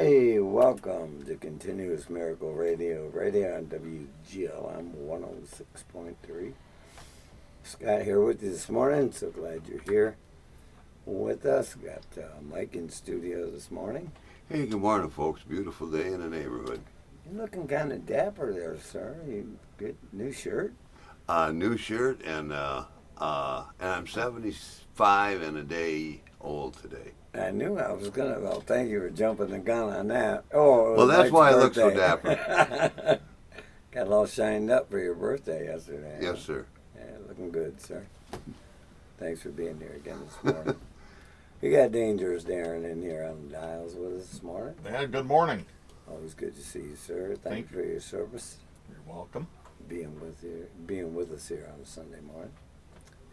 Hey, welcome to Continuous Miracle Radio, right here on WGLM 106.3. Scott here with you this morning. So glad you're here with us. Got Mike in studio this morning. Hey, good morning, folks. Beautiful day in the neighborhood. You're looking kind of dapper there, sir. You good new shirt? New shirt, and I'm 75 and a day old today. I knew I was gonna. Well, thank you for jumping the gun on that. Oh, Well, that's Mike's why I look so birthday. dapper. Got all shined up for your birthday yesterday. Yes, sir. Yeah, looking good, sir. Thanks for being here again this morning. We got Dangerous Darren in here on the dials with us this morning. Yeah, good morning. Always good to see you, sir. Thank you for your service, You're welcome. being with us here on a Sunday morning,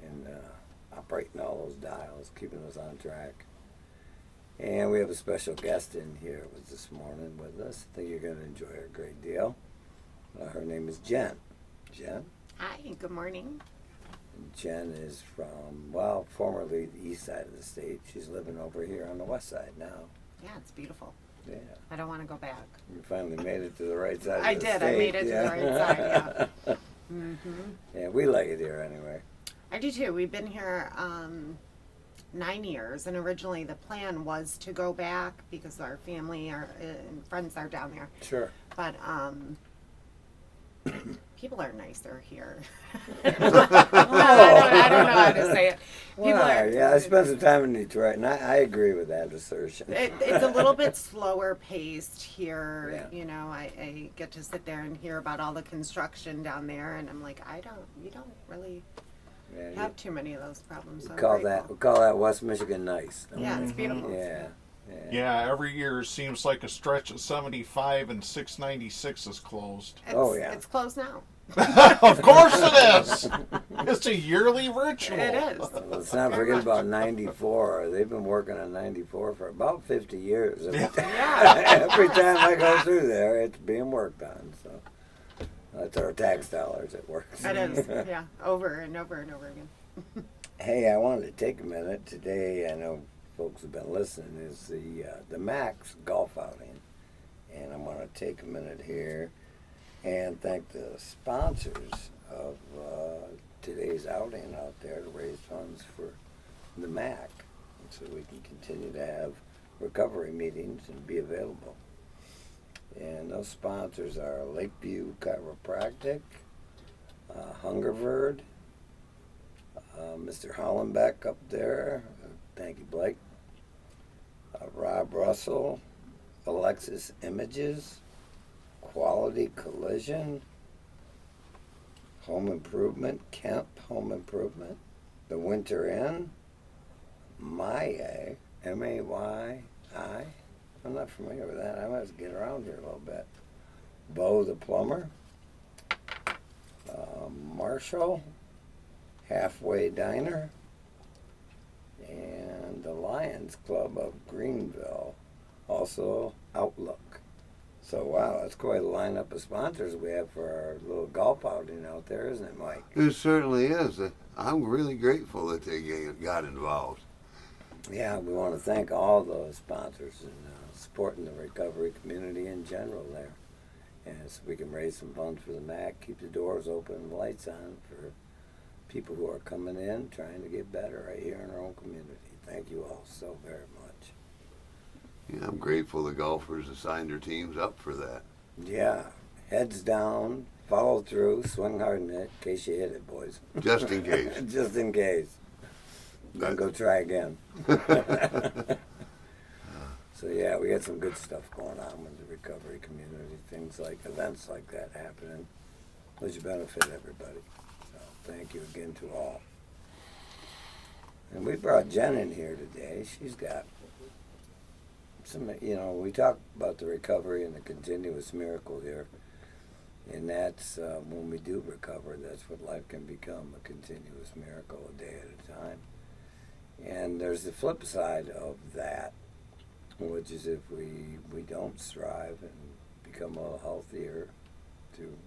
and operating all those dials, keeping us on track. And we have a special guest in here this morning with us. I think you're going to enjoy her a great deal. Her name is Jen. Jen? Hi, good morning. Jen is from, well, formerly the east side of the state. She's living over here on the west side now. Yeah, it's beautiful. Yeah. I don't want to go back. You finally made it to the right side I of the did. state. I made it to the right side, yeah. Yeah, we like it here anyway. I do too. We've been here 9 years, and originally the plan was to go back because our family and friends are down there. Sure. But people are nicer here. I don't know how to say it. People Yeah, I spent some time in Detroit, and I agree with that assertion. It's a little bit slower paced here. Yeah. You know, I get to sit there and hear about all the construction down there, and I'm like, you don't really Yeah, have too many of those problems. So we I'm call grateful. that West Michigan nice. don't Yeah, we? it's beautiful. Yeah. Yeah, every year seems like a stretch of 75 and 696 is closed. Oh, yeah. It's closed now. Of course it is. It's a yearly ritual. It is. Let's not forget about 94. They've been working on 94 for about 50 years. Every time I go through there, it's being worked on. So that's our tax dollars at work. It is. Yeah, over and over and over again. Hey, I wanted to take a minute today. I know folks have been listening. Is the Max golf outing, and I'm going to take a minute here and thank the sponsors of today's outing out there to raise funds for the MAC, so we can continue to have recovery meetings and be available. And those sponsors are Lakeview Chiropractic, Hungervard, Mr. Hollenbeck up there, thank you, Blake, Rob Russell, Alexis Images, Quality Collision, Home Improvement, Kemp Home Improvement, The Winter Inn, Maya, M-A-Y-I. I'm not familiar with that. I might have to get around here a little bit. Bo the Plumber, Marshall, Halfway Diner, and the Lions Club of Greenville, also Outlook. So, wow, that's quite a lineup of sponsors we have for our little golf outing out there, isn't it, Mike? It certainly is. I'm really grateful that they got involved. Yeah, we want to thank all those sponsors and supporting the recovery community in general there. And so we can raise some funds for the MAC, keep the doors open and the lights on for people who are coming in, trying to get better right here in our own community. Thank you all so very much. Yeah, I'm grateful the golfers assigned their teams up for that. Yeah, heads down, follow through, swing hard in it, in case you hit it, boys. Just in case. Just in case. Then go try again. So yeah, we had some good stuff going on with the recovery community. Things like events like that happening, which benefit everybody. So thank you again to all. And we brought Jen in here today. She's got some, we talk about the recovery and the continuous miracle here. And that's when we do recover, that's what life can become, a continuous miracle, a day at a time. And there's the flip side of that, which is if we don't strive and become a little healthier through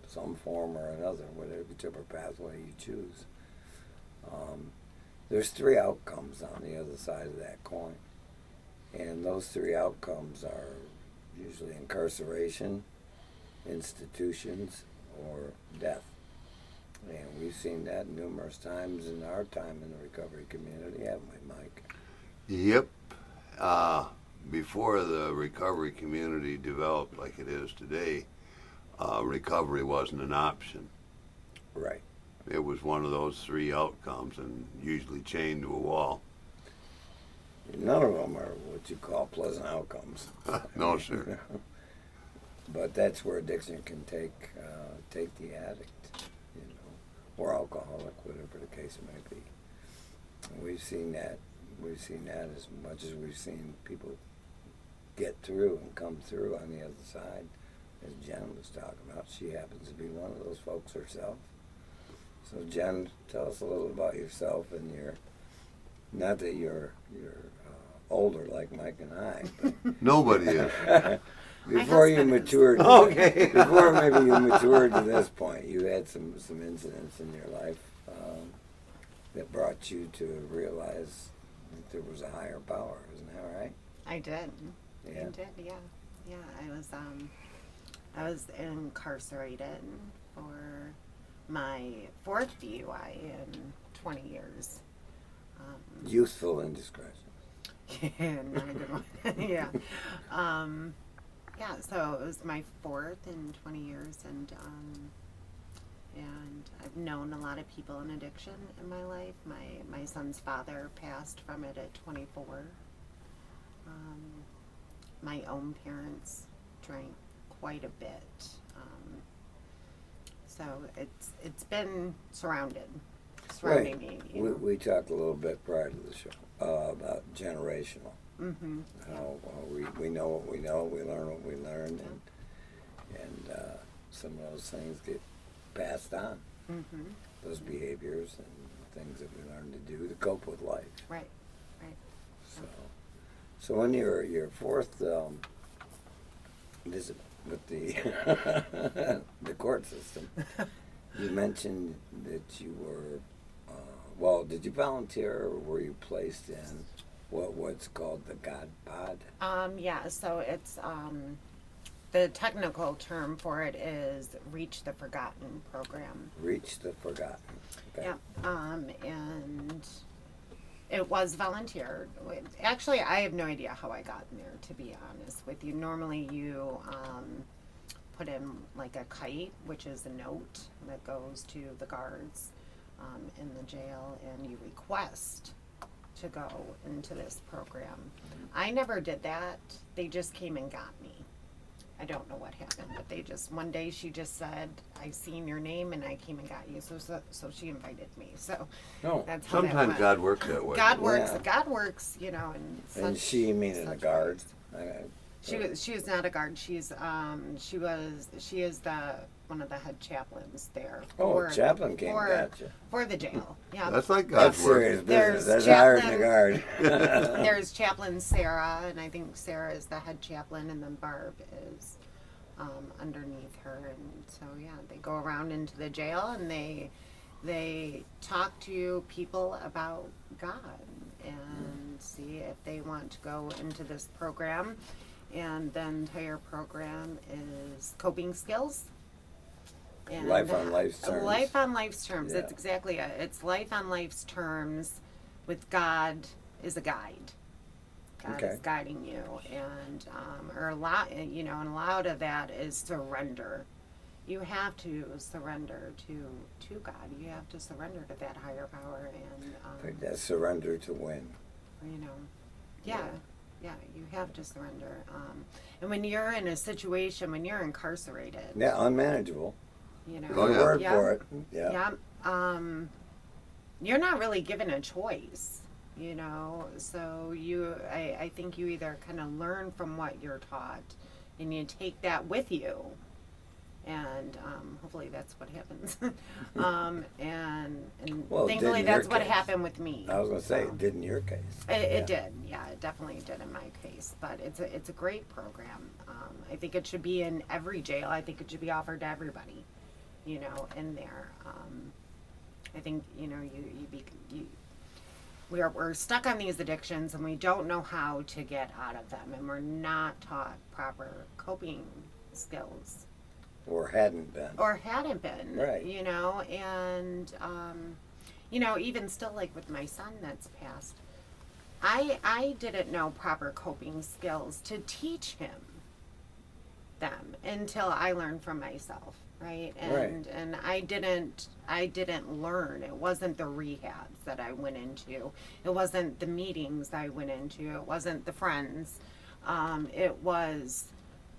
some form or another, whichever pathway you choose. There's three outcomes on the other side of that coin. And those three outcomes are usually incarceration, institutions, or death. And we've seen that numerous times in our time in the recovery community, haven't we, Mike? Yep. Before the recovery community developed like it is today, recovery wasn't an option. Right. It was one of those three outcomes and usually chained to a wall. None of them are what you call pleasant outcomes. No, sir. But that's where addiction can take the addict, you know, or alcoholic, whatever the case may be. And we've seen that. We've seen that as much as we've seen people get through and come through on the other side. As Jen was talking about, she happens to be one of those folks herself. So Jen, tell us a little about yourself and your. Not that you're older like Mike and I, but Nobody is. before you husband is. matured, Okay. before maybe you matured to this point, you had some incidents in your life that brought you to realize that there was a higher power. Isn't that right? I did. Yeah. I did. Yeah. Yeah. I was incarcerated for my 4th DUI in 20 years. Youthful indiscretion. Yeah, not a good one. Yeah. Yeah, so it was my 4th in 20 years, and I've known a lot of people in addiction in my life. My son's father passed from it at 24. My own parents drank quite a bit. So it's been surrounding Right. me. You know? We talked a little bit prior to the show about generational. Mm-hmm. How we know what we know, we learn what we learned, and some of those things get passed on. Mm-hmm. Those behaviors and things that we learn to do to cope with life. Right. So in your 4th visit with the the court system, you mentioned that you were well. Did you volunteer, or were you placed in what's called the God Pod? Yeah, so it's the technical term for it is Reach the Forgotten program. Reach the Forgotten. Okay. Yeah. And it was volunteered. Actually, I have no idea how I got in there, to be honest with you. Normally you put in like a kite, which is a note that goes to the guards in the jail, and you request to go into this program. I never did that. They just came and got me. I don't know what happened, but they just, one day she just said, I seen your name and I came and got you. So she invited me. So No. that's how that Sometimes went. God works that way. God works. Yeah. God works, you know, in And such, she, meaning the such guard. ways. She was not a guard. She is the one of the head chaplains there. Oh, chaplain came and got you. For the jail. Yeah. That's like That's God's work. serious There's business. That's higher than the chaplain- guard. There's chaplain Sarah, and I think Sarah is the head chaplain, and then Barb is underneath her. And so yeah, they go around into the jail and they talk to people about God and see if they want to go into this program. And the entire program is coping skills. And Life on life's terms. Life on life's terms. Yeah. That's exactly it. It's life on life's terms with God is a guide. God Okay. is guiding you, and and a lot of that is surrender. You have to surrender to God. You have to surrender to that higher power, and That surrender to win. yeah, you have to surrender. And when you're in a situation, when you're incarcerated, Yeah, unmanageable. Oh, Good yeah. word Yeah. for it. Yeah. You're not really given a choice. So I think you either kind of learn from what you're taught and you take that with you, and hopefully that's what happens. And Well, it thankfully did in your that's what case. happened with me. I was going to say, So, it did in your case. it did, yeah, it definitely did in my case. But it's a great program. I think it should be in every jail. I think it should be offered to everybody, in there. I think you we're stuck on these addictions and we don't know how to get out of them, and we're not taught proper coping skills Or hadn't been. or hadn't been, Right. you know, and you know, even still, like with my son that's passed, I didn't know proper coping skills to teach him them until I learned from myself, right? And I didn't learn. It wasn't the rehabs that I went into. It wasn't the meetings I went into. It wasn't the friends. It was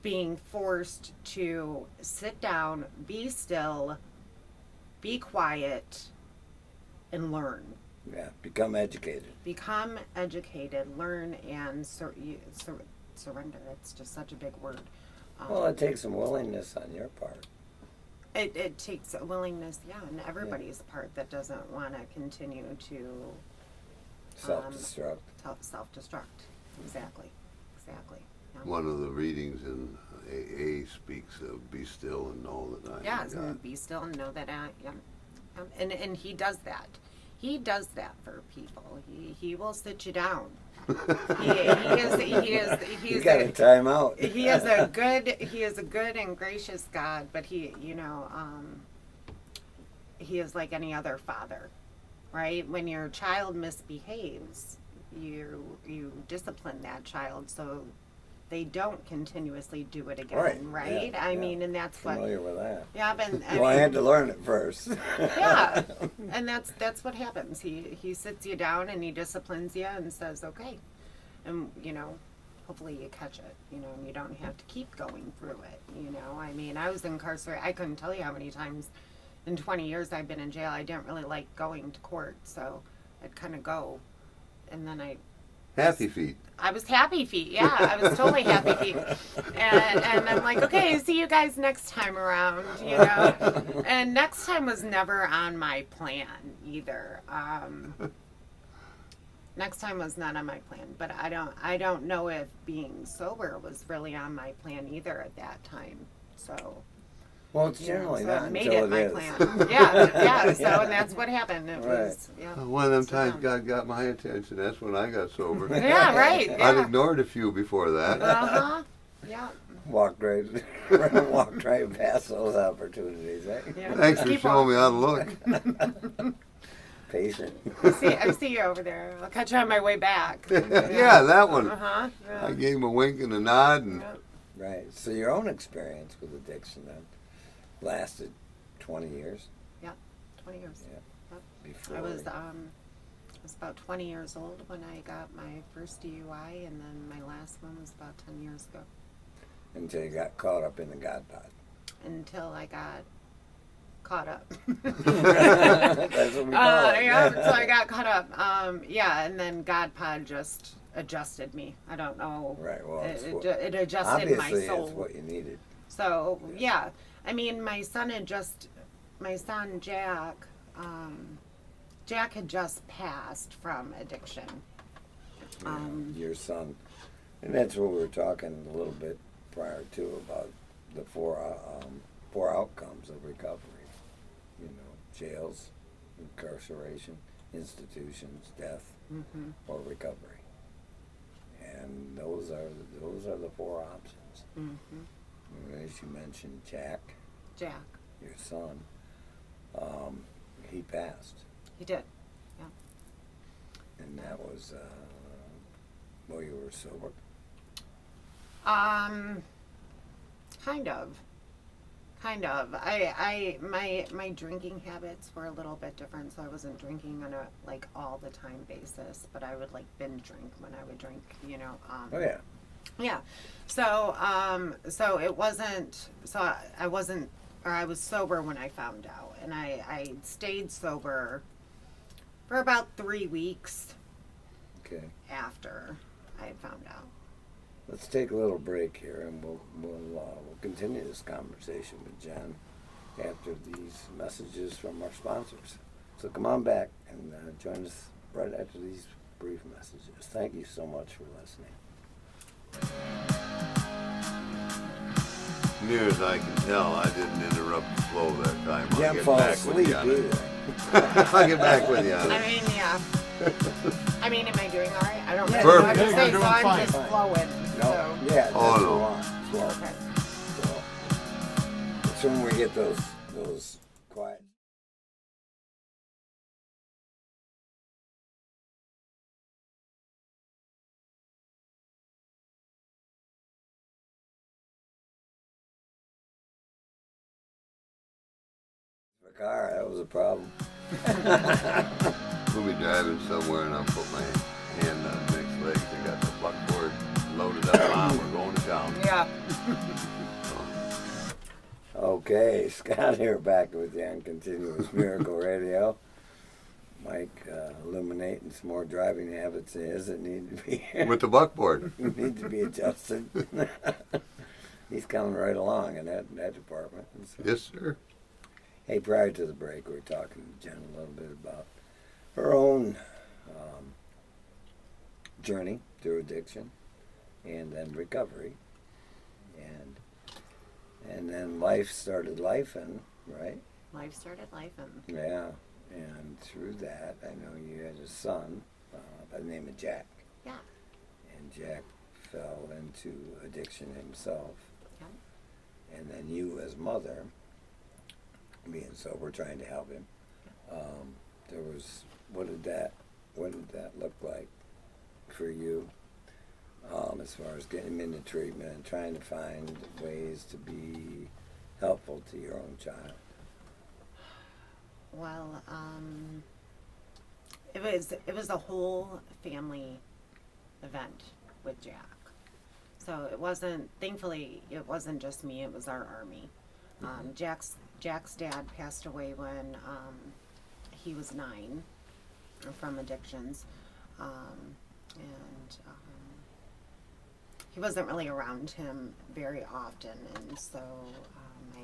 being forced to sit down, be still, be quiet, and learn. Yeah, become educated. Become educated, learn, and surrender. It's just such a big word. Well, it takes some willingness on your part. It takes a willingness, yeah, on everybody's part that doesn't want to continue to Self-destruct. self-destruct. Exactly. Yeah. One of the readings in AA speaks of be still and know that I am Yeah, God. be still and know that I am. And he does that. He does that for people. He will sit you down. He You got a timeout. He is a good and gracious God, but he is like any other father, right? When your child misbehaves, you discipline that child so they don't continuously do it again, right? Yeah, I mean, and that's Familiar with that. yeah, but Well, I had to learn it first. yeah, and that's what happens. He sits you down and he disciplines you and says, okay, and you know, hopefully you catch it, you know, and you don't have to keep going through it, you know. I mean, I was incarcerated. I couldn't tell you how many times in 20 years I've been in jail. I didn't really like going to court, so I'd kind of go, and then Happy feet. I was happy feet. Yeah, I was totally happy feet. And I'm like, okay, see you guys next time around, you know. And next time was never on my plan either. Next time was not on my plan, but I don't know if being sober was really on my plan either at that time. So Well, it's generally so not it made until it my is. plan. Yeah. So and that's what happened. It was One of them So- times God got my attention. That's when I got sober. Yeah, right. I'd Yeah. ignored a few before that. Uh-huh. Yeah. Walked right past those opportunities, eh? Yeah. Thanks for Keep showing me walking. how to look. Patient. I see you over there. I'll catch you on my way back. Yeah, that one. Uh-huh. I Yeah. gave him a wink and a nod, and Right. So your own experience with addiction then lasted 20 years 20 years. before. I was about 20 years old when I got my first DUI, and then my last one was about 10 years ago. Until you got caught up in the God pod. Until I got caught up. That's what we call it. Yeah, until I got caught up. Yeah, and then God pod just adjusted me. I don't know. Right. Well, it's It adjusted my obviously soul. it's what you needed. So yeah, I mean, my son Jack, Jack had just passed from addiction. Your son, and that's what we were talking a little bit prior to about the four outcomes of recovery. You know, jails, incarceration, institutions, death, or recovery. And those are the four options. Mm-hmm. As you mentioned, Jack, Jack, your son, he passed, he did. and that was well, you were sober. Kind of. My drinking habits were a little bit different, so I wasn't drinking on a like all the time basis, but I would like binge drink when I would drink, you know. Oh yeah. Yeah. So it wasn't. So I wasn't, or I was sober when I found out, and I stayed sober for about 3 weeks Okay. after I had found out. Let's take a little break here, and we'll continue this conversation with Jen after these messages from our sponsors. So come on back and join us right after these brief messages. Thank you so much for listening. near as I can tell, I didn't interrupt the flow that time. I'll Can't get fall back with asleep you on it. either. I'll get back with you on I it. mean, yeah. I mean, am I doing all right? I don't Yeah, really know perfect. what to You're say, doing so I'm fine. just flowing. No, So. yeah, Oh, that's no. the one. Well, Okay. so, it's when we get those quiet. The car, that was a problem. We'll be driving somewhere and I'll put my hand on Nick's legs. I got the buckboard loaded up. Mom, we're going to town. Yeah. Okay, Scott here back with you on Continuous Miracle Radio. Mike illuminating some more driving habits of his that need to be With the buckboard. need to be adjusted. He's coming right along in that department. So, Yes, sir. hey, prior to the break, we were talking to Jen a little bit about her own journey through addiction and then recovery. And then life started lifing, right? Life started life and Yeah. And through that, I know you had a son by the name of Jack. yeah. And Jack fell into addiction himself. Yeah. And then you, as mother, being sober, trying to help him. There was what did that look like for you? As far as getting him into treatment and trying to find ways to be helpful to your own child. Well, it was a whole family event with Jack. So thankfully it wasn't just me, it was our army. Jack's dad passed away when he was 9 from addictions. And he wasn't really around him very often, and so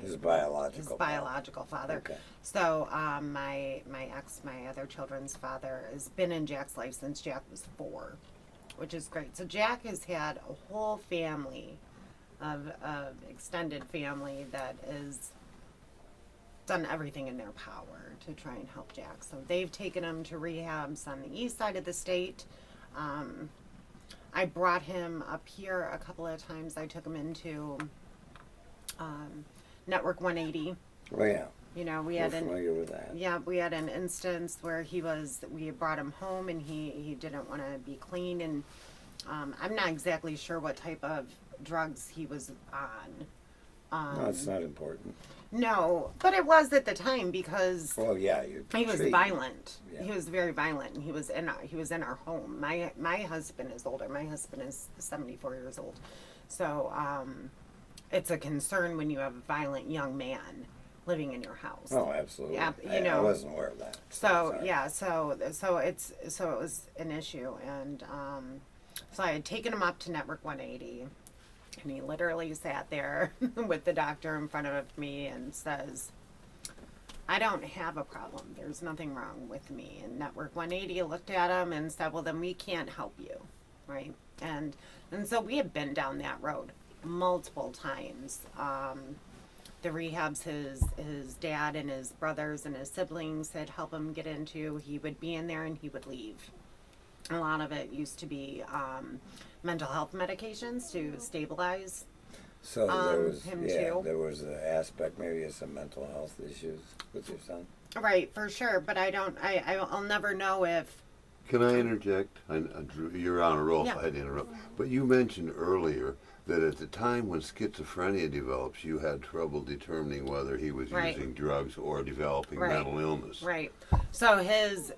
His biological father. Okay. So my other children's father, has been in Jack's life since Jack was 4, which is great. So Jack has had a whole family of extended family that has done everything in their power to try and help Jack. So they've taken him to rehabs on the east side of the state. I brought him up here a couple of times. I took him into Network 180. Oh yeah. You know, we We're had familiar with that. we had an instance where we had brought him home and he didn't want to be clean, and I'm not exactly sure what type of drugs he was on. No, it's not important. No, but it was at the time because Well, yeah, you. he was violent. Yeah. He was very violent, and he was in our home. My husband is older. My husband is 74 years old, so it's a concern when you have a violent young man living in your house. Oh, absolutely. Yeah, I wasn't aware of that. So Sorry. yeah, so it was an issue, and so I had taken him up to Network 180, and he literally sat there with the doctor in front of me and says, "I don't have a problem. There's nothing wrong with me." And Network 180 looked at him and said, "Well, then we can't help you," right? And so we had been down that road multiple times. The rehabs his dad and his brothers and his siblings had helped him get into, he would be in there and he would leave. A lot of it used to be mental health medications to stabilize. So there was him too. there was an aspect maybe of some mental health issues with your son. Right, for sure. But I'll never know if. Can I interject? Drew, you're on a roll. Yeah. I had to interrupt. But you mentioned earlier that at the time when schizophrenia develops, you had trouble determining whether he was Right. using drugs or developing Right. mental illness. Right. So his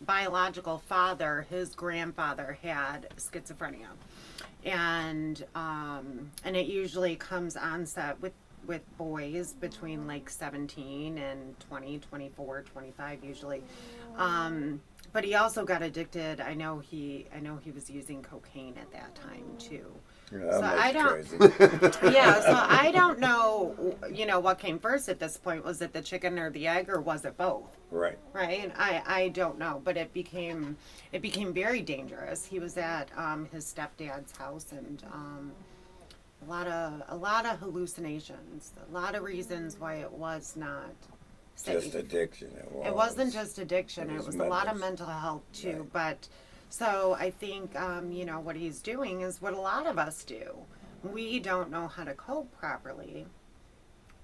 biological father, his grandfather, had schizophrenia, and it usually comes onset with boys between like 17 and 20, 24, 25 usually. But he also got addicted. I know he was using cocaine at that time too. Yeah, So that I makes don't- crazy. Yeah, so I don't know, what came first at this point. Was it the chicken or the egg, or was it both? Right. Right? I don't know, but it became very dangerous. He was at his stepdad's house, and a lot of hallucinations, a lot of reasons why it was not just addiction. It wasn't just addiction. It was was a lot of mental. mental health too. Right. But so I think what he's doing is what a lot of us do. We don't know how to cope properly,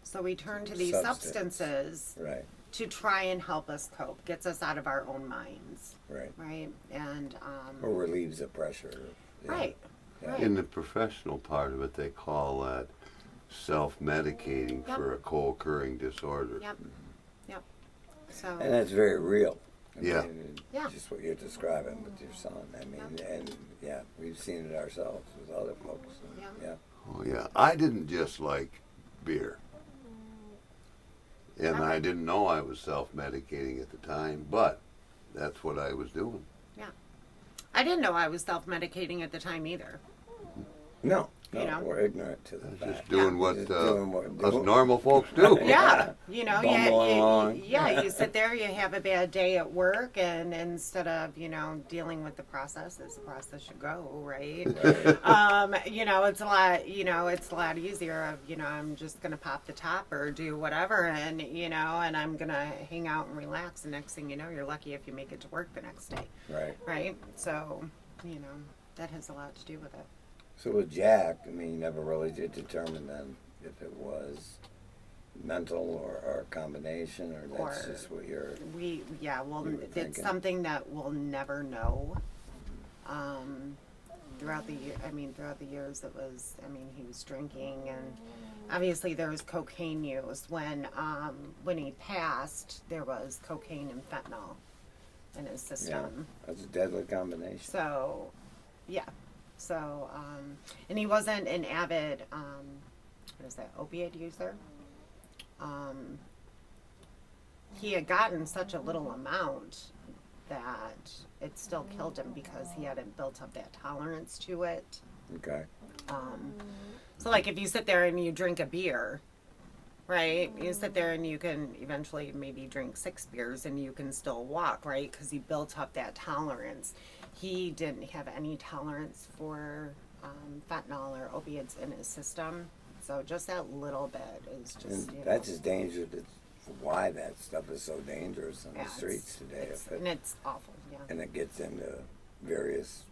so we turn to these substances Right, to try and help us cope. Gets us out of our own minds, right. right? And Or relieves the pressure. Yeah. right, Yeah. right. In the professional part of it, they call that self-medicating Yep. for a co-occurring disorder. Yep, yep. So And that's very real. Yeah. Yeah. Just what you're describing with your son. I mean, and yeah, we've seen it ourselves with other folks. Yeah. Yeah. Oh yeah, I didn't just like beer, and I didn't know I was self-medicating at the time, but that's what I was doing. I didn't know I was self-medicating at the time either. No, You know? we're ignorant to the Just fact. doing what Just doing what- us doing- normal folks do. Yeah, Bumble along. you sit there, you have a bad day at work, and instead of dealing with the process as the process should go, right? It's a lot easier of I'm just gonna pop the top or do whatever, and and I'm gonna hang out and relax. The next thing you know, you're lucky if you make it to work the next day, Right. right? So that has a lot to do with it. So with Jack, I mean, you never really did determine then if it was mental or a combination, or that's Or- just what you're. Well, You were it's thinking. something that we'll never know. Throughout the years, it was. He was drinking, and obviously there was cocaine use. When he passed, there was cocaine and fentanyl in his Yeah, system. that's a deadly combination. So, yeah. So, and he wasn't an avid, opiate user. He had gotten such a little amount that it still killed him because he hadn't built up that tolerance to it. Okay. So, like, if you sit there and you drink a beer, right? You sit there and you can eventually maybe drink 6 beers and you can still walk, right? Because he built up that tolerance. He didn't have any tolerance for fentanyl or opiates in his system. So just that little bit is just, And that's just dangerous. It's why that stuff is so dangerous on yeah, the streets today. and it's awful, yeah. And it gets into various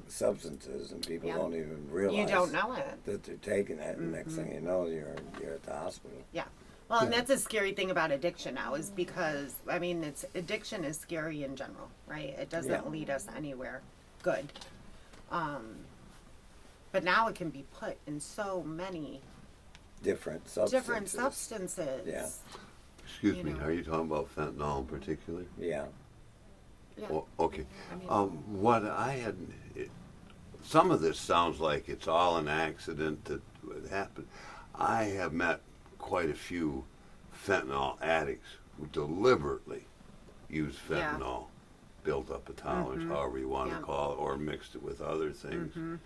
substances, and people Yeah. don't even realize You don't know it. that they're taking it. And next thing you know, you're at the hospital. Yeah. Well, and that's a scary thing about addiction now is because, addiction is scary in general, right? It doesn't Yeah. lead us anywhere good. But now it can be put in so many Different substances. different substances. Yeah. Excuse You me, know. are you talking about fentanyl in particular? Yeah. Yeah. Oh, okay. I mean- What I had, some of this sounds like it's all an accident that would happen. I have met quite a few fentanyl addicts who deliberately use Yeah. fentanyl, built up a tolerance, however you want Yeah. to call it, or mixed it with other things.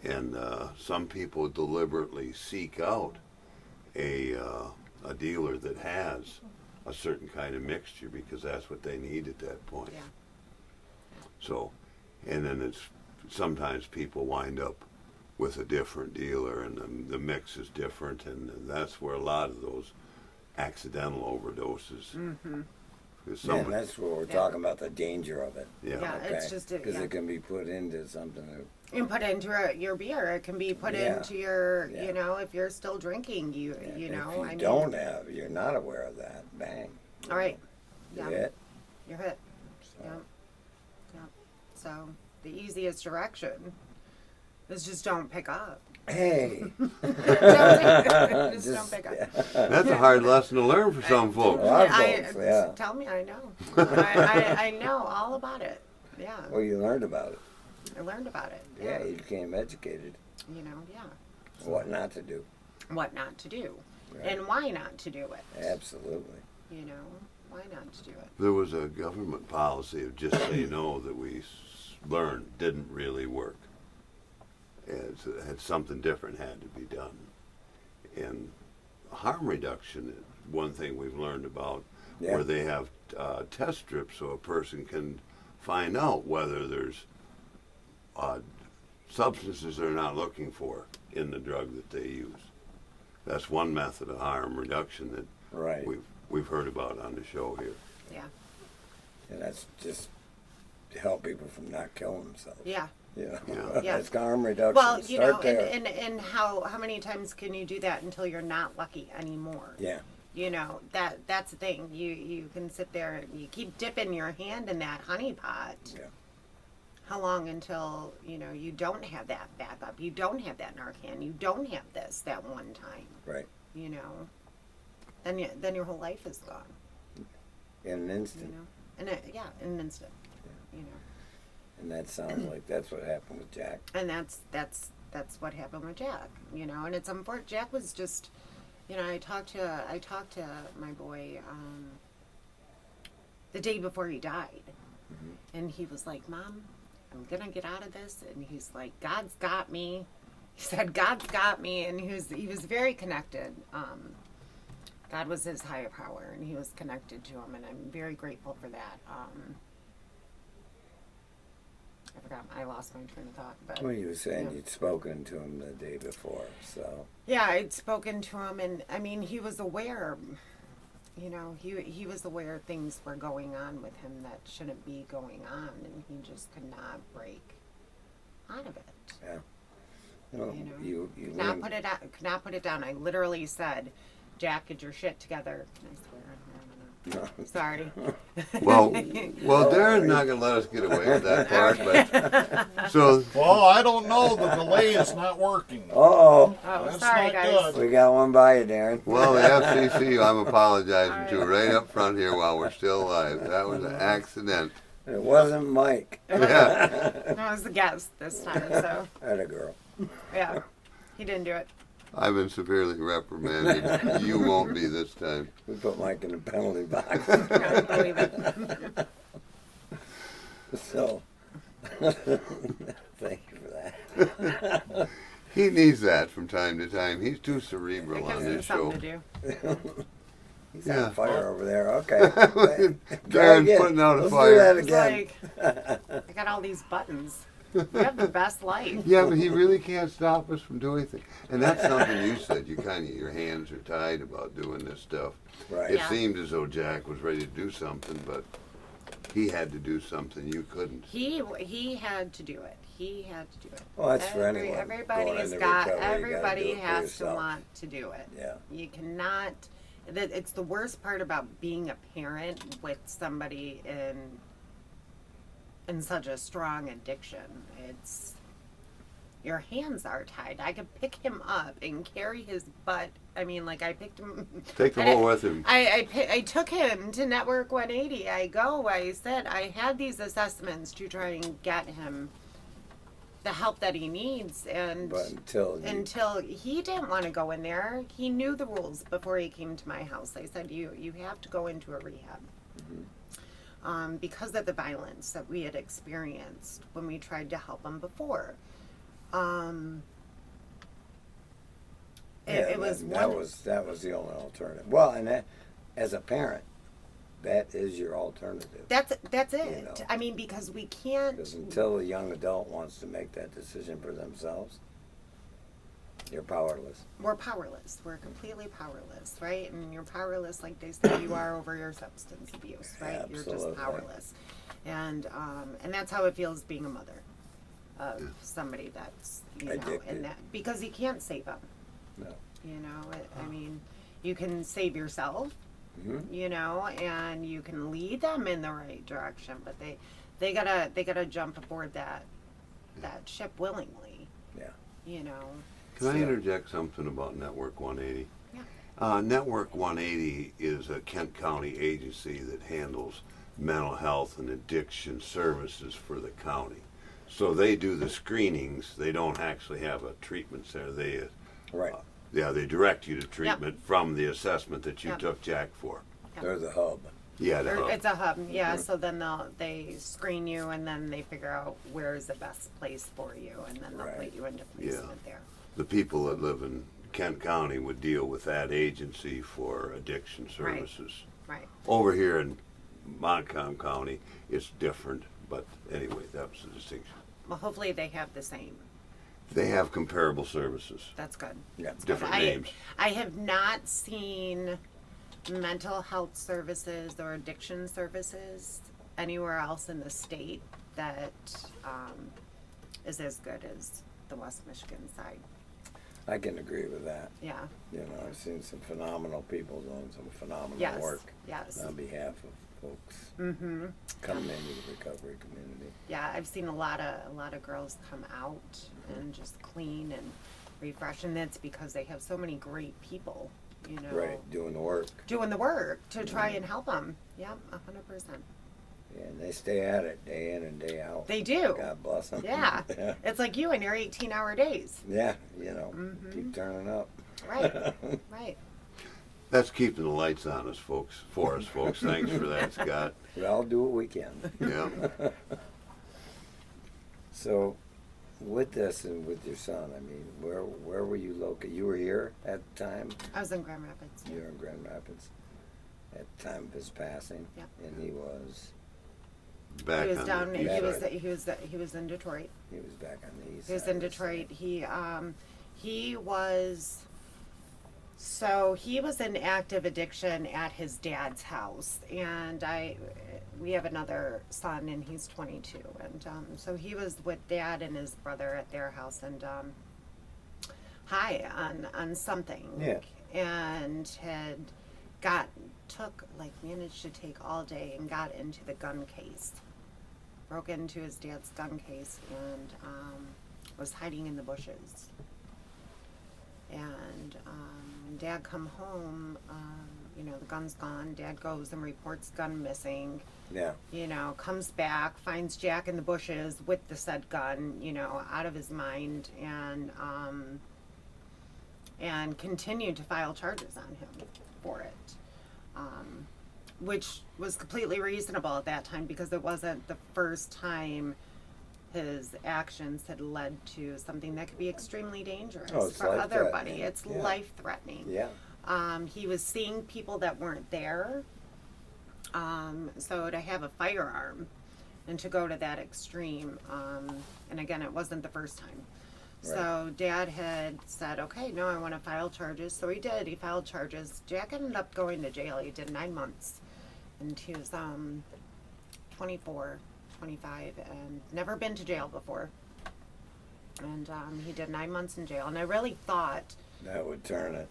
And some people deliberately seek out a dealer that has a certain kind of mixture because that's what they need at that point. Yeah. So, and then it's sometimes people wind up with a different dealer and the mix is different, and that's where a lot of those accidental overdoses. Because Yeah, and that's what we're talking about, the danger of it. yeah. Yeah. It's just a- Because yeah. it can be put into something that, And put into your beer. It can be put Yeah. into your, Yeah. if you're still drinking, you if know, you don't have, you're not aware of that, bang. All right. You Yeah. hit. You're hit. So, Yeah. Yeah. So the easiest direction is just don't pick up. Hey. just don't pick up. That's a hard lesson to learn for some A folks. lot of folks, yeah. Tell me, I know. I know all about it. Yeah. Well, you learned about it. I learned about it. Yeah, you became educated. Yeah. What not to do. What not to do. Right. And why not to do it. Absolutely. Why not to do it. There was a government policy of just say no that we learned didn't really work. It had something different had to be done. And harm reduction is one thing we've learned about, Yeah. where they have test strips so a person can find out whether there's substances they're not looking for in the drug that they use. That's one method of harm reduction that Right. we've heard about on the show here. Yeah. And that's just to help people from not killing themselves. Yeah. You know, Yeah. Yeah. that's harm reduction. Well, you know, Start there. and how many times can you do that until you're not lucky anymore? Yeah, You know, that's the thing. You can sit there and you keep dipping your hand in that honey pot. yeah. How long until, you know, you don't have that backup, you don't have that Narcan, you don't have this that one time, Right. you know? Then your whole life is gone, In an you instant. know? And in an instant, you know? And that sounds like that's what happened with Jack. And that's what happened with Jack, you know. And it's unfortunate. Jack was just, you know, I talked to my boy the day before he died, and he was like, "Mom, I'm gonna get out of this," and he's like, "God's got me." He said, "God's got me," and he was very connected. God was his higher power, and he was connected to him, and I'm very grateful for that. I forgot. I lost my train of thought. But Well, you were saying yeah. you'd spoken to him the day before, so Yeah, I'd spoken to him, and I mean, he was aware. You know, he was aware things were going on with him that shouldn't be going on, and he just could not break out of it. yeah. You know, You know, you Could not wouldn't- put it out. Could not put it down. I literally said, "Jack, get your shit together." Can I swear on here? I don't know. Sorry. Well, Darren's not going to let us get away with that part, but so Well, I don't know. The delay is not working. Uh-oh. Oh, That's sorry, not guys. good. We got one by you, Darren. well, the FCC, I'm apologizing to right up front here while we're still alive. That was an accident. It wasn't Mike. Yeah, I was the guest this time, so That a girl. yeah, he didn't do it. I've been severely reprimanded. You won't be this time. We put Mike in the penalty box. I believe it. So, thank you for that. He needs that from time to time. He's too It cerebral gives on him this show. something to do. He's Yeah. on fire over there. Okay. Try Darren's again. putting out a Let's fire. do that It's again. like, I got all these buttons. You have the best life. Yeah, but he really can't stop us from doing things. And that's something you said. You kind of, your hands are tied about doing this stuff. Right. It Yeah. seemed as though Jack was ready to do something, but he had to do something you couldn't. He had to do it. He had to do it. Well, that's for anyone Everybody's going into got. recovery, you gotta Everybody do it for has to yourself. want to do it. Yeah. You cannot. It's the worst part about being a parent with somebody in such a strong addiction. It's your hands are tied. I could pick him up and carry his butt. I mean, like I picked him. Take the whole with him. I took him to Network 180. I said I had these assessments to try and get him the help that he needs, and But until he didn't want to go in there, he knew the rules before he came to my house. I said, you have to go into a rehab. Because of the violence that we had experienced when we tried to help him before. It was that was the only alternative. Well, and that, as a parent, that is your alternative. that's it. You know. I mean, because we can't. Because until a young adult wants to make that decision for themselves, you're powerless. We're powerless. We're completely powerless, right? And you're powerless, like they say you are over your substance abuse, right? You're Absolutely. just powerless, and that's how it feels being a mother of somebody that's Addicted. and that because you can't save them. No. I mean, you can save yourself, and you can lead them in the right direction, but they gotta jump aboard that ship willingly. Yeah. Can I interject something about Network 180? Yeah. Network 180 is a Kent County agency that handles mental health and addiction services for the county. So they do the screenings. They don't actually have a treatment center. They Right. they direct you to treatment from the assessment that you Yep. took Jack for. They're the hub. Yeah, Or the it's a hub, yeah. So then they screen you, and then they figure out where is the best place for you, and then they'll Right. put you into placement there. the people that live in Kent County would deal with that agency for addiction services. Right. Over here in Montcalm County, it's different. But anyway, that was the distinction. Well, hopefully they have the same. They have comparable services. That's good. Yeah. Different names. I have not seen mental health services or addiction services anywhere else in the state that is as good as the West Michigan side. I can agree with that. Yeah. You know, I've seen some phenomenal people doing some phenomenal Yes. work Yes. on behalf of folks Mm-hmm. coming into the recovery community. Yeah, I've seen a lot of girls come out and just clean and refresh, and that's because they have so many great people, you know, Right, doing the work. doing the work to try and help them. Yeah, 100%. Yeah, and they stay at it day in and day out. They do. God bless them. Yeah. yeah. It's like you and your 18-hour days. Yeah, you know, Mhm. keep turning up. Right. Right. That's keeping the lights on us, folks. For us, folks. Thanks for that, Scott. We all do what we can. Yeah. So, with this and with your son, I mean, where were you located? You were here at the time? I was in Grand Rapids. You were in Grand Rapids at the time of his passing? Yeah. And he was Back He was on down. the He east was. side. He was in Detroit. back on the east He was side in of the Detroit. state. He was. So he was in active addiction at his dad's house, and we have another son, and he's 22, and so he was with dad and his brother at their house, and high on something, Yeah. and managed to take all day and got into the gun case, broke into his dad's gun case, and was hiding in the bushes. And dad come home, the gun's gone. Dad goes and reports gun missing. Yeah. Comes back, finds Jack in the bushes with the said gun, out of his mind, and continued to file charges on him for it, which was completely reasonable at that time because it wasn't the first time his actions had led to something that could be extremely dangerous Oh, it's for everybody. life-threatening. It's Yeah. life-threatening. Yeah. He was seeing people that weren't there. So to have a firearm and to go to that extreme, and again, it wasn't the first time. So dad had said, okay, no, I want to file charges. So he did. He filed charges. Jack ended up going to jail. He did 9 months. And he was 24, 25, and never been to jail before. And he did 9 months in jail. And I really thought, That would turn it.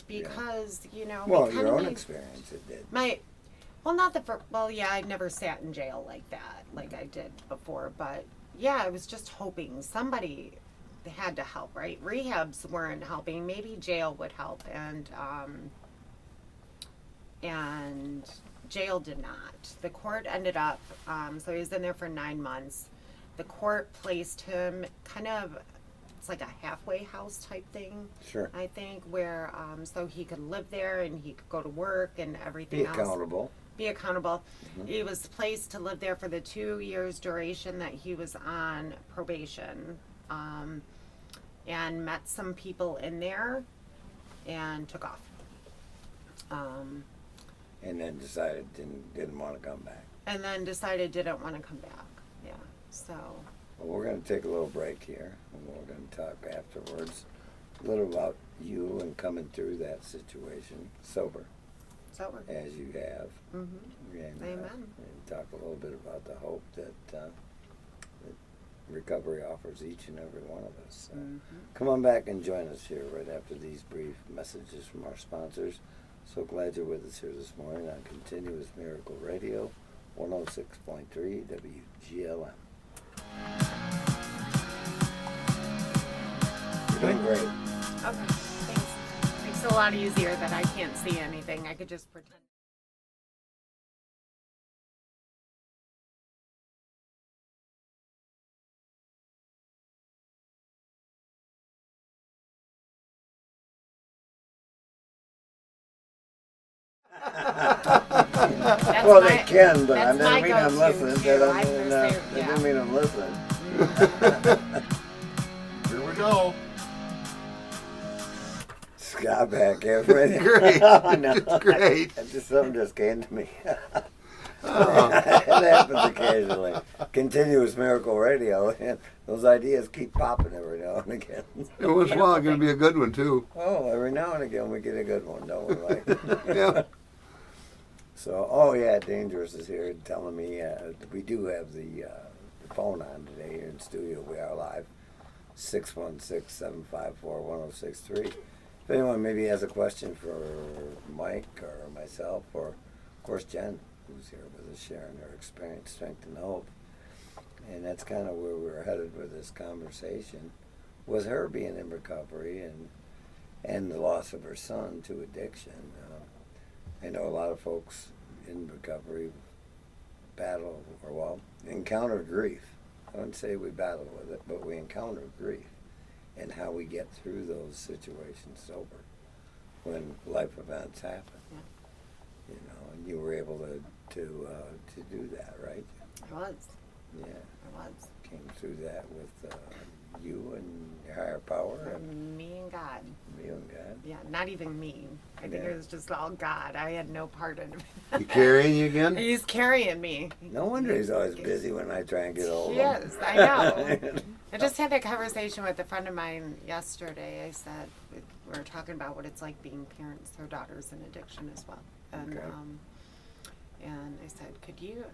because, Well, we your kinda own made- experience, it did. I'd never sat in jail like that, like I did before, but yeah, I was just hoping somebody had to help, right? Rehabs weren't helping, maybe jail would help, and jail did not. The court ended up, so he was in there for 9 months. The court placed him it's like a halfway house type thing. Sure. I think, where so he could live there and he could go to work and everything Be else. accountable. Be accountable. He was placed to live there for the 2 years duration that he was on probation, and met some people in there, and took off. And then decided didn't want to come back. And then decided didn't want to come back. Yeah. So. Well, we're going to take a little break here, and we're going to talk afterwards a little about you and coming through that situation sober, as you have. Mm-hmm. And, Amen. and talk a little bit about the hope that recovery offers each and every one of us. Come on back and join us here right after these brief messages from our sponsors. So glad you're with us here this morning on Continuous Miracle Radio, 106.3 WGLM. You're doing great. Okay. Thanks. Makes it a lot easier that I can't see anything. I could just pretend. That's Well, my- they can, but I that's my didn't mean I'm go-to, listening. too. That I doesn't, just say, I didn't mean I'm listening. Here we go. Scott back, everybody. Great. Oh, no. It's great. Something just came to me. It happens occasionally. Continuous miracle radio. And those ideas keep popping every now and again. It was well going to be a good one too. Oh, every now and again we get a good one, don't we, Mike? Yeah. So, oh yeah, Dangerous is here telling me we do have the phone on today here in studio. We are live, 616-754-1063. If anyone maybe has a question for Mike or myself, or of course Jen, who's here with us sharing her experience, strength, and hope. And that's kind of where we're headed with this conversation, with her being in recovery and the loss of her son to addiction. I know a lot of folks in recovery battle, or well, encounter grief. I wouldn't say we battle with it, but we encounter grief and how we get through those situations sober when life events happen. Yeah. You know, and you were able to do that, right? I was. Yeah, I was. came through that with you and your higher power and Me and God. you and God. Yeah, not even me. I think Yeah. it was just all God. I had no part in it. You carrying you again? He's carrying me. No wonder he's always busy when I try and get hold of him. Yes, I know. I just had that conversation with a friend of mine yesterday. I said we were talking about what it's like being parents. Their daughter's in addiction as well, and Okay. and I said, could you?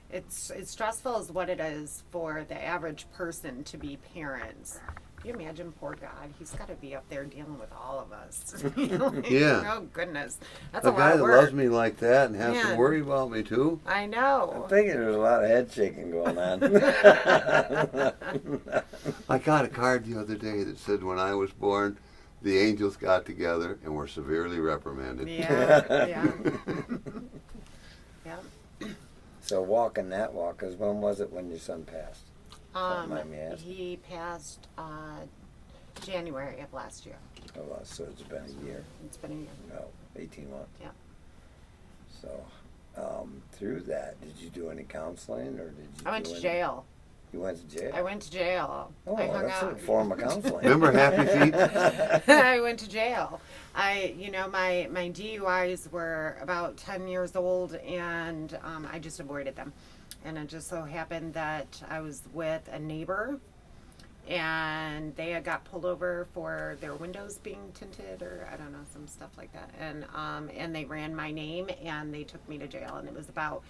It's stressful as what it is for the average person to be parents. Can you imagine poor God? He's got to be up there dealing with all of us. Like, Yeah. Oh goodness, that's A a lot guy of that work. loves me like that and has to Man. worry about me too. I I'm know. thinking there's a lot of head shaking going on. I got a card the other day that said when I was born, the angels got together and were severely reprimanded. Yeah, yeah, yeah. So walking that walk, 'cause when was it when your son passed? Don't mind me asking. He passed January of last year. Oh, well, so it's been a year. It's been a year. No, 18 months. Yeah. So through that, did you do any counseling or did you? I went do to any- jail. You went to jail. I went to jail. Oh, I hung that's a out. form of counseling. Remember Happy Feet? I went to jail. My DUIs were about 10 years old, and I just avoided them. And it just so happened that I was with a neighbor, and they had got pulled over for their windows being tinted, or I don't know, some stuff like that. And they ran my name, and they took me to jail. And it was about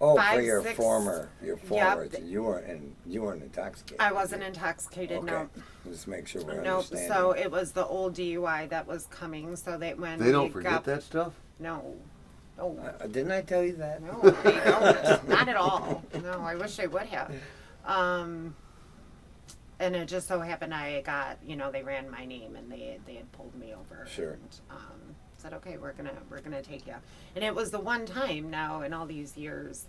Oh, for 5, your 6 former. Yep. So you weren't intoxicated. I wasn't intoxicated. Okay. No. Just make sure we're Nope. understanding. So it was the old DUI that was coming. So that when They don't we forget got, that stuff? No. No. Didn't I tell you that? No, they don't. Not at all. No, I wish they would have. And it just so happened I got, they ran my name and they had pulled me over. Sure. And, said, okay, we're gonna take you. And it was the one time now in all these years,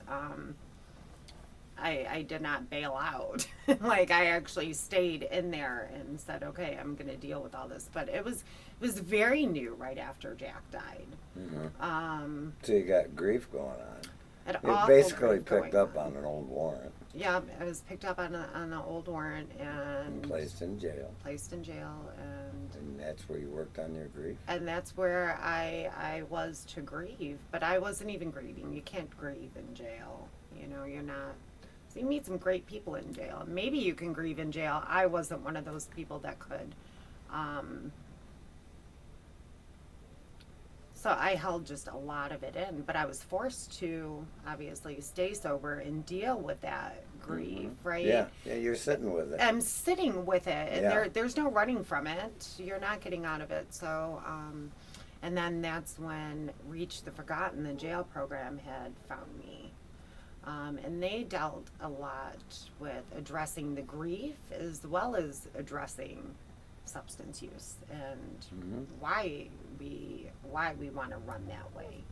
I did not bail out. Like I actually stayed in there and said, okay, I'm gonna deal with all this. But it was very new right after Jack died. Mm-hmm. So you got grief going on. An You awful basically grief picked going up on an old warrant Yeah, I was picked up on an old warrant and and placed in jail. placed in jail, And that's where you worked on your grief? and that's where I was to grieve, but I wasn't even grieving. You can't grieve in jail. You're not. So you meet some great people in jail. Maybe you can grieve in jail. I wasn't one of those people that could. So I held just a lot of it in, but I was forced to obviously stay sober and deal with that grief, right? Yeah, you're sitting with it. I'm sitting with it, and Yeah. there's no running from it. You're not getting out of it. So, and then that's when Reach the Forgotten, the jail program, had found me. And they dealt a lot with addressing the grief as well as addressing substance use and why we want to run that way,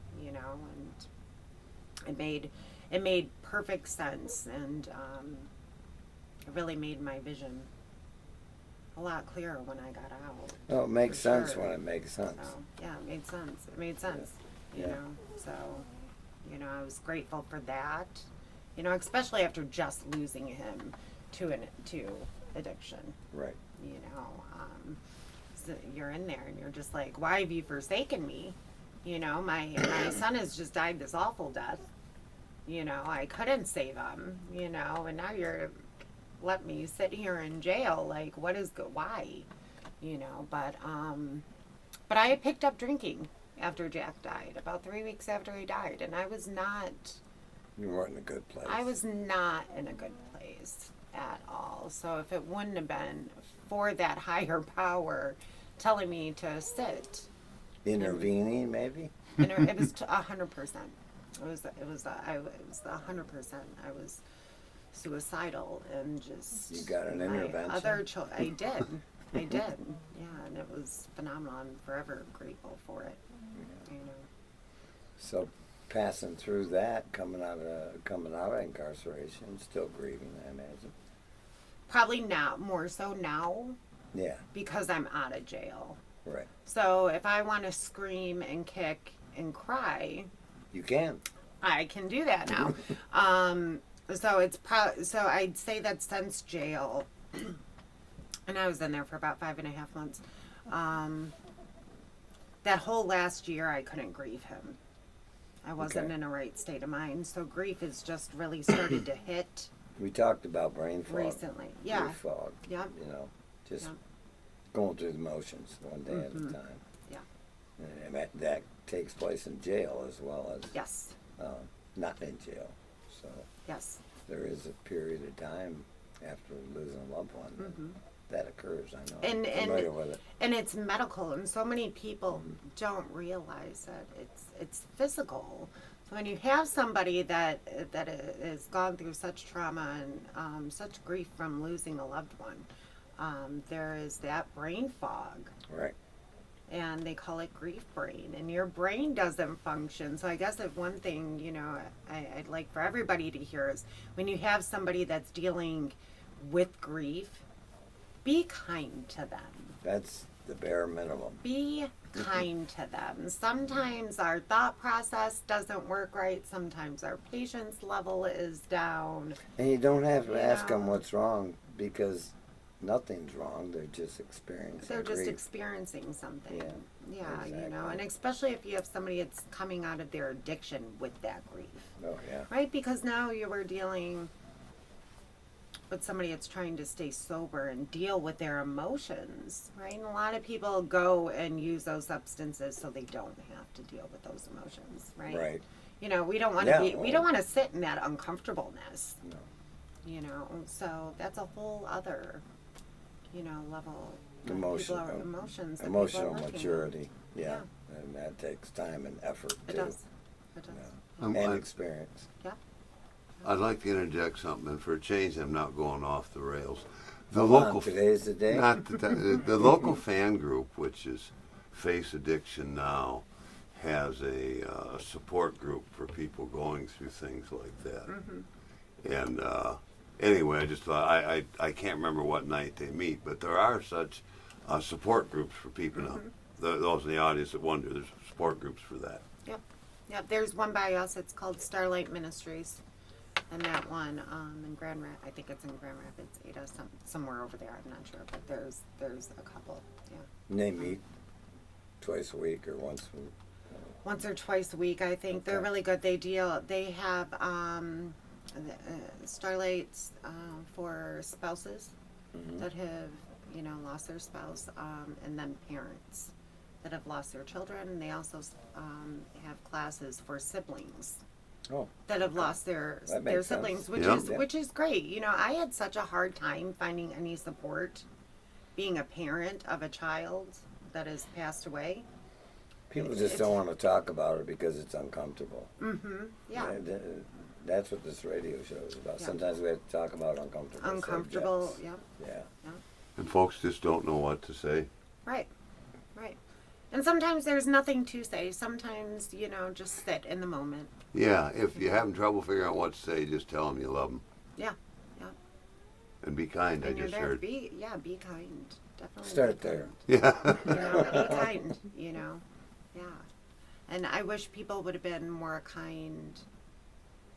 and it made perfect sense, and it really made my vision a lot clearer when I got out. Oh, it makes For sense sure. when it makes sense. So yeah, it made sense. It made sense. Yeah. So I was grateful for that. Especially after just losing him to addiction. Right. So you're in there and you're just like, why have you forsaken me? You know, my son has just died this awful death. You know, I couldn't save him, you know, and now you're let me sit here in jail. Like, what is good? Why? You know, but I had picked up drinking after Jack died, about 3 weeks after he died, and I was not You weren't in a good place. I was not in a good place at all. So if it wouldn't have been for that higher power telling me to sit, intervening, maybe. and it was 100%. It was 100%. I was suicidal and just. You got an my intervention? I did. I did. Yeah, and it was phenomenal. I'm forever grateful for it. You know. So, passing through that, coming out of incarceration, still grieving, I imagine. Probably now, more so now, Yeah, because I'm out of jail. right. So if I want to scream and kick and cry, You can. I can do that now. So it's so I'd say that since jail, and I was in there for about 5.5 months. That whole last year, I couldn't grieve him. I wasn't Okay. in a right state of mind. So grief has just really started to hit We talked about brain fog. recently. Yeah. Grief fog. Yep. You know, just Yep. going through the motions one day at a time. Yeah. And that takes place in jail as well as Yes. not in jail. So Yes. there is a period of time after losing a loved one that occurs. I know. And- I'm familiar with it. And it's medical, and so many people don't realize that it's physical. So when you have somebody that has gone through such trauma and such grief from losing a loved one, there is that brain fog, Right. and they call it grief brain, and your brain doesn't function. So I guess if one thing, you know, I'd like for everybody to hear is when you have somebody that's dealing with grief, be kind to them. That's the bare minimum. Be kind to them. Sometimes our thought process doesn't work right. Sometimes our patience level is down. And you don't have to You ask them know. what's wrong because nothing's wrong. They're just experiencing They're just grief. experiencing something. Yeah, Yeah, you know, exactly. and especially if you have somebody that's coming out of their addiction with that grief, Oh, yeah. right? Because now you were dealing with somebody that's trying to stay sober and deal with their emotions, right? And a lot of people go and use those substances so they don't have to deal with those emotions, right? Right. You know, we don't want to Yeah, we well- don't want to sit in that uncomfortableness, No. you know. So that's a whole other, you know, level. that Emotion- people are, emotions. that people are Emotional working on. maturity. Yeah. And that takes time and effort It too. does. It does. Yeah. I'm- And I'm- experience. Yeah. I'd like to interject something, and for a change, I'm not going off the rails. The Come local, on, today's the day. not the local fan group, which is Face Addiction Now, has a support group for people going through things like that. And anyway, I just thought I can't remember what night they meet, but there are such support groups for people now. Those in the audience that wonder, there's support groups for that. Yep. Yep. There's one by us. It's called Starlight Ministries. And that one in Grand Rapids, I think it's in Grand Rapids, Ada, somewhere over there. I'm not sure, but there's a couple. Yeah, And they meet twice a week or once a week. once or twice a week. I think they're Okay. really good. They have Starlights for spouses that have lost their spouse, and then parents that have lost their children. And they also have classes for siblings Oh, that have lost their That makes siblings, sense. which Yeah. is which is great. You know, I had such a hard time finding any support being a parent of a child that has passed away. people just don't want to talk about it because it's uncomfortable. Yeah. That's what this radio show is about. Yeah. Sometimes we have to talk about uncomfortable Uncomfortable, subjects. yeah. Yeah. And folks just don't know what to say. Right. Right. And sometimes there's nothing to say. Sometimes, just sit in the moment. Yeah, if you're having trouble figuring out what to say, just tell them you love them Yeah. Yeah. and be kind. And I you're just there. heard. Be kind. Definitely. Start be there. kind. Yeah. Be kind, Yeah. And I wish people would have been more kind.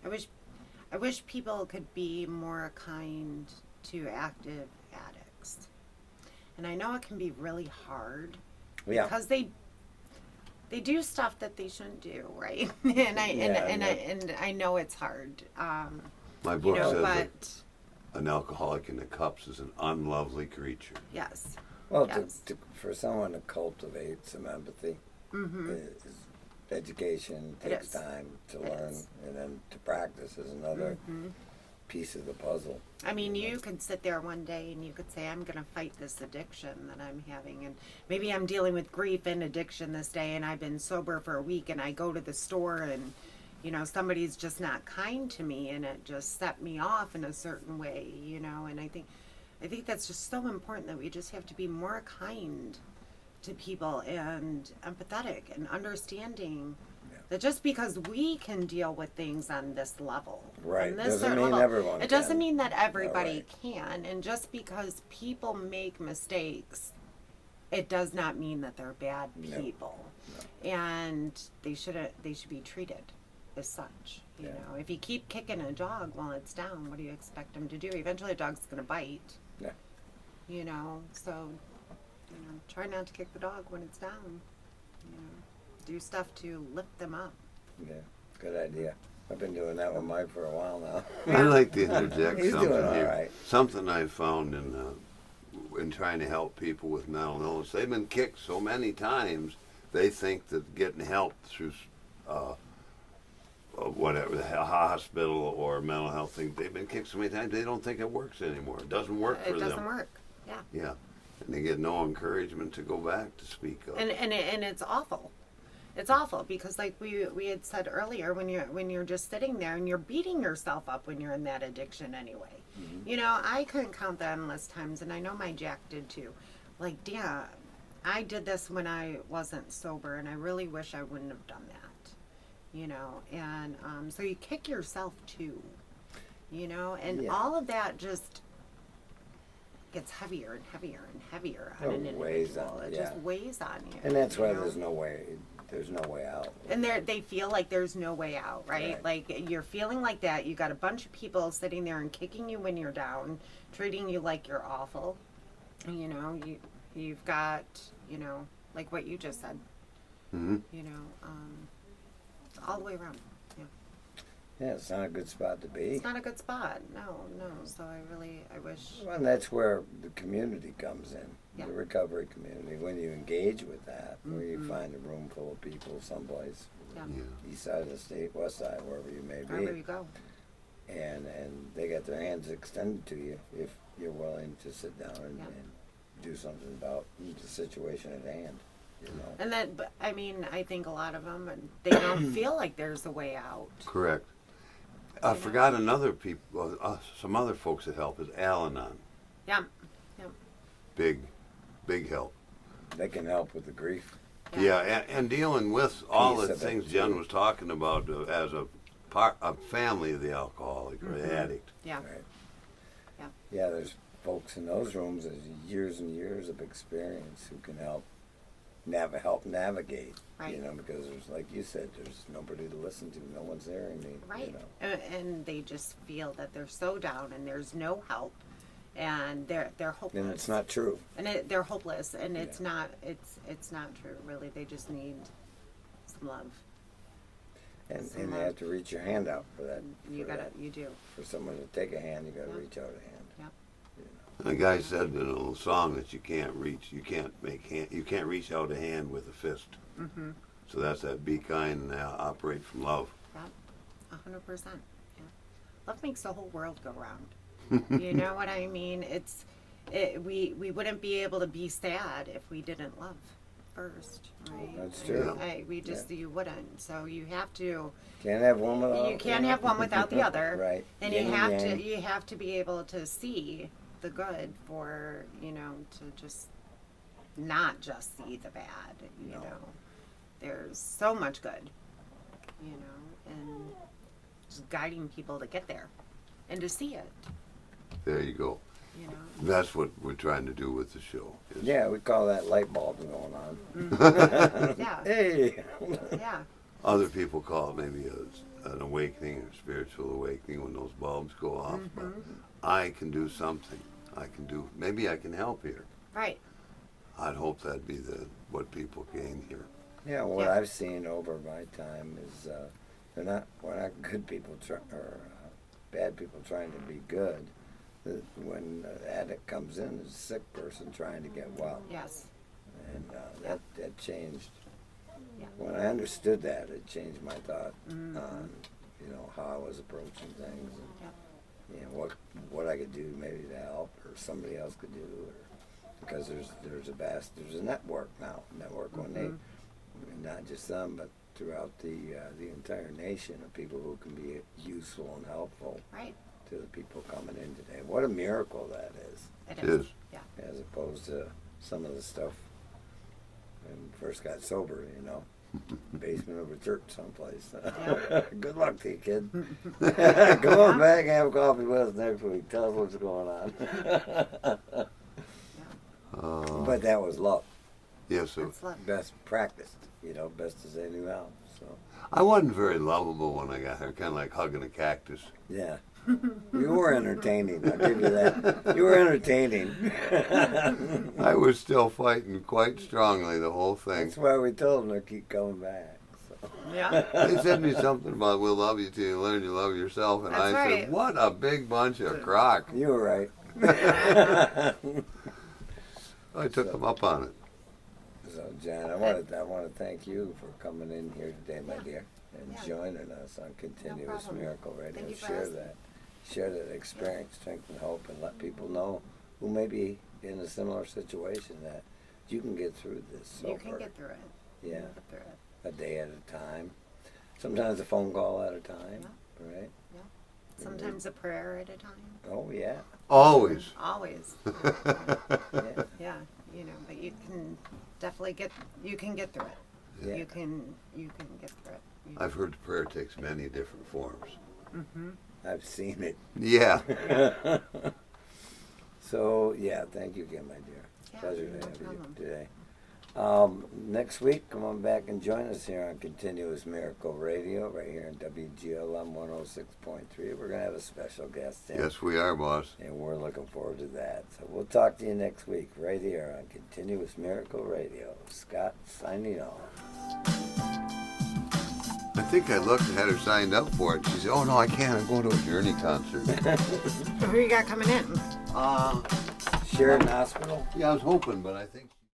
I wish people could be more kind to active addicts. And I know it can be really hard Yeah. because they do stuff that they shouldn't do, right? and I know it's hard. My You book know, says that but an alcoholic in the cups is an unlovely creature. yes. Well, Yes. for someone to cultivate some empathy, is education It takes is. time to It learn, is. and then to practice is another piece of the puzzle. I mean, you could sit there one day and you could say, I'm going to fight this addiction that I'm having. And maybe I'm dealing with grief and addiction this day, and I've been sober for a week, and I go to the store and, you know, somebody's just not kind to me, and it just set me off in a certain way, you know. And I think that's just so important, that we just have to be more kind to people and empathetic and understanding. That just because we can deal with things on this level, Right. on this Doesn't certain mean level, everyone it doesn't can. mean that everybody right. can. And just because people make mistakes, it does not mean that they're bad No. people. And they should be treated as such. You Yeah. know, if you keep kicking a dog while it's down, what do you expect them to do? Eventually, a dog's going to bite. Yeah. You know, so try not to kick the dog when it's down. You know, do stuff to lift them up. Yeah, good idea. I've been doing that with Mike for a while now. I'd like to interject He's something doing all here. right. Something I found in trying to help people with mental illness. They've been kicked so many times, they think that getting help through whatever, the hospital or mental health thing, they've been kicked so many times, they don't think it works anymore. It doesn't work for It them. doesn't work. Yeah. Yeah. And they get no encouragement to go back to speak up. And it's awful. It's awful because, like we had said earlier, when you're just sitting there and you're beating yourself up when you're in that addiction anyway. You know, I couldn't count the endless times, and I know my Jack did too. Like, damn, I did this when I wasn't sober, and I really wish I wouldn't have done that. You know, and so you kick yourself too. You know, and Yeah. all of that just gets heavier and heavier and heavier on It an weighs individual. on- It yeah. just weighs on you. And that's why you know? there's no way out. And they feel like there's no way out, right? Right. Like you're feeling like that. You got a bunch of people sitting there and kicking you when you're down, treating you like you're awful. You know, you've got, you know, like what you just said. Mhm. You know, all the way around. Yeah, Yeah, it's not a good spot to be. it's not a good spot. No. So I wish. Well, and that's where the community comes in, Yeah. the recovery community. When you engage with that, where you find a room full of people someplace, Yeah, Yeah. east side of the state, west side, wherever you may wherever be, you go. and they got their hands extended to you if you're willing to sit down and, Yeah. and do something about the situation at hand. You know, And then, but I mean, I think a lot of them, they don't feel like there's a way out. Correct. I forgot another people, some other folks that help is Al-Anon. Yeah, Big help. they can help with the grief. Yeah, and dealing with all Piece the of it, things Jen too. was talking about as a family of the alcoholic or the addict. yeah, Right. Yeah. Yeah, there's folks in those rooms with years and years of experience who can help navigate. Right. You know, because there's, like you said, there's nobody to listen to. No one's hearing me. right. You know. And they just feel that they're so down and there's no help, and they're hopeless. And it's not true. And they're hopeless, and it's Yeah. not. It's not true. Really, they just need some love. And Some you love. have to reach your hand out for that. You for gotta. that. You do. For someone to take a hand, you gotta Yeah. reach out a hand. Yeah. And the guy said in a little song that you can't reach reach out a hand with a fist. Mm-hmm. So that's that be kind and operate from love. Yeah. 100%. Yeah. Love makes the whole world go round. You know what I mean? We wouldn't be able to be sad if we didn't love first, right? That's true. You wouldn't. So you have to. Can't have one without. You can't have one without the other. Right. And Yin and yang. you have to be able to see the good for, to just not just see the bad, you No. know. There's so much good, and just guiding people to get there and to see it, There you go. you know. That's what we're trying to do with the show. is- Yeah, we call that light bulb going on. Yeah. Hey. Yeah. Other people call it maybe an awakening or spiritual awakening when those bulbs go off. But I can do something. Maybe I can help here. Right. I'd hope that'd be what people gain here. Yeah, what Yeah. I've seen over my time is we're not good people bad people trying to be good. When an addict comes in, there's a sick person trying to get well, Yes. and that changed. Yeah. When I understood that, it changed my thought on how I was approaching things, and what I could do maybe to help, or somebody else could do, or because there's a network now, when they, not just them, but throughout the entire nation of people who can be useful and helpful Right. to the people coming in today. What a miracle that is, It It is. is. Yeah. as opposed to some of the stuff when we first got sober, basement of a church someplace. Good luck to you, kid. Come on back and have coffee with us next week. Tell us what's going on. But that was love. Yes, sir. That's love. Best practiced, best as they knew how. So, I wasn't very lovable when I got here, kind of like hugging a cactus. yeah. You were entertaining, I'll give you that. You were entertaining. I was still fighting quite strongly the whole thing. That's why we told them to keep coming back. So. Yeah. They said me something about we'll love you till you learn you love yourself, and That's I right. said, what a big bunch of crock. You were right. I took them up on it. So, John, I want to thank you for coming in here today, my dear, and Yeah. joining us on Continuous problem. Miracle Radio. Thank you for Share asking. that experience, strength, and hope, and let people know who may be in a similar situation that you can get through this. Sober. You can get through it. You Yeah, can get through it. a day at a time. Sometimes a phone call at a time. Right? Sometimes a prayer at a time. Oh yeah. Always. Always. Yeah. Yeah. But you can definitely get through it. Yeah. You can get through it. I've heard the prayer takes many different forms. I've seen it. Yeah. So yeah, thank you again, my dear. Yeah, Pleasure no to have problem. you today. Next week, come on back and join us here on Continuous Miracle Radio, right here in WGLM 106.3. We're going to have a special guest in, Yes, we are, boss. and we're looking forward to that. So we'll talk to you next week, right here on Continuous Miracle Radio. Scott signing off. I think I looked and had her signed up for it. She said, oh, no, I can't. I'm going to a Journey concert. Who you got coming in? Sheridan Hospital. Yeah, I was hoping, but I think...